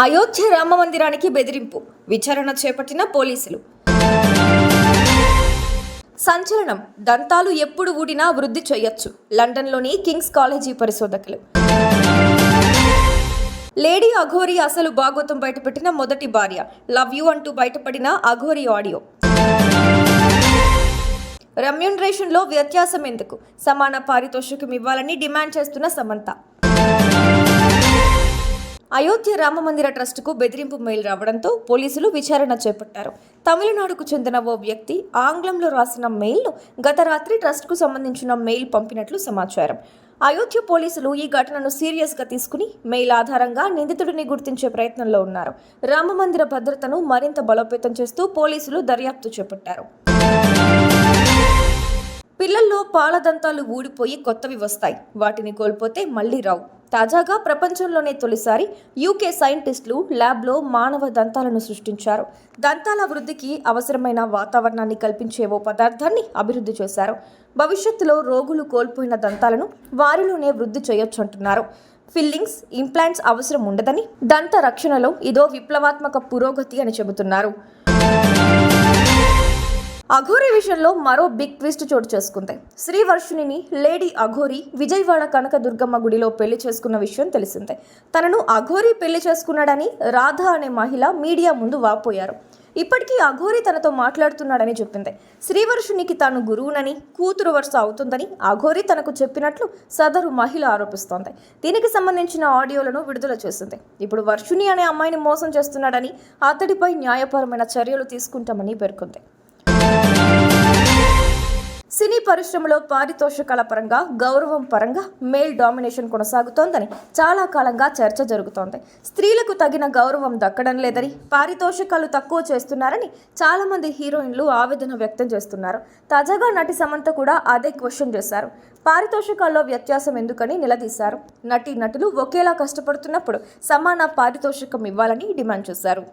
అయోధ్య రామ మందిరానికి బెదిరింపు, విచారణ చేపట్టిన పోలీసులు. సంచలనం, దంతాలు ఎప్పుడు ఊడినా వృద్ధి చేయొచ్చు. లండన్లోని కింగ్స్ కాలేజీ పరిశోధకులు. లేడీ అఘోరీ అసలు భాగోతం బయటపెట్టిన మొదటి భార్య. లవ్ యూ అంటూ బయటపడిన అఘోరీ ఆడియో. రెమ్యూనరేషన్లో వ్యత్యాసం ఎందుకు? సమాన పారితోషికం ఇవ్వాలని డిమాండ్ చేస్తున్న సమంత. అయోధ్య రామమందిర ట్రస్టుకు బెదిరింపు మెయిల్ రావడంతో పోలీసులు విచారణ చేపట్టారు. తమిళనాడుకు చెందిన ఓ వ్యక్తి ఆంగ్లంలో రాసిన మెయిల్ను గత రాత్రి ట్రస్టుకు సంబంధించిన మెయిల్ పంపినట్లు సమాచారం. అయోధ్య పోలీసులు ఈ ఘటనను సీరియస్గా తీసుకుని మెయిల్ ఆధారంగా నిందితుడిని గుర్తించే ప్రయత్నంలో ఉన్నారు. రామమందిర భద్రతను మరింత బలోపేతం చేస్తూ పోలీసులు దర్యాప్తు చేపట్టారు. పిల్లల్లో పాలదంతాలు ఊడిపోయి కొత్తవి వస్తాయి. వాటిని కోల్పోతే మళ్లీ రావు. తాజాగా ప్రపంచంలోనే తొలిసారి యూకే సైంటిస్టులు ల్యాబ్లో మానవ దంతాలను సృష్టించారు. దంతాల వృద్ధికి అవసరమైన వాతావరణాన్ని కల్పించే ఓ పదార్థాన్ని అభివృద్ధి చేశారు. భవిష్యత్తులో రోగులు కోల్పోయిన దంతాలను వారిలోనే వృద్ధి చేయొచ్చంటున్నారు. ఫిల్లింగ్స్, ఇంప్లాంట్స్ అవసరం ఉండదని, దంత రక్షణలో ఇదో విప్లవాత్మక పురోగతి అని చెబుతున్నారు. అఘోరీ విషయంలో మరో బిగ్ ట్విస్ట్ చోటు చేసుకుంది. శ్రీవర్షునిని లేడీ అఘోరీ విజయవాడ కనకదుర్గమ్మ గుడిలో పెళ్లి చేసుకున్న విషయం తెలిసిందే. తనను అఘోరీ పెళ్లి చేసుకున్నాడని రాధ అనే మహిళ మీడియా ముందు వాపోయారు. ఇప్పటికీ అఘోరీ తనతో మాట్లాడుతున్నాడని చెప్పింది. శ్రీవర్షునికి తాను గురువునని, కూతురు వరుస అవుతుందని అఘోరీ తనకు చెప్పినట్లు సదరు మహిళ ఆరోపిస్తోంది. దీనికి సంబంధించిన ఆడియోలను విడుదల చేసింది. ఇప్పుడు వర్షుని అనే అమ్మాయిని మోసం చేస్తున్నాడని, అతడిపై న్యాయపరమైన చర్యలు తీసుకుంటామని పేర్కొంది. సినీ పరిశ్రమలో పారితోషికాల పరంగా, గౌరవం పరంగా మేల్ డామినేషన్ కొనసాగుతోందని చాలా కాలంగా చర్చ జరుగుతోంది. స్త్రీలకు తగిన గౌరవం దక్కడం లేదని, పారితోషికాలు తక్కువ చేస్తున్నారని చాలా మంది హీరోయిన్లు ఆవేదన వ్యక్తం చేస్తున్నారు. తాజాగా నటి సమంత కూడా అదే క్వశ్చన్ చేశారు. పారితోషికాల్లో వ్యత్యాసం ఎందుకని నిలదీశారు. నటులు ఒకేలా కష్టపడుతున్నప్పుడు సమాన పారితోషికం ఇవ్వాలని డిమాండ్ చేశారు.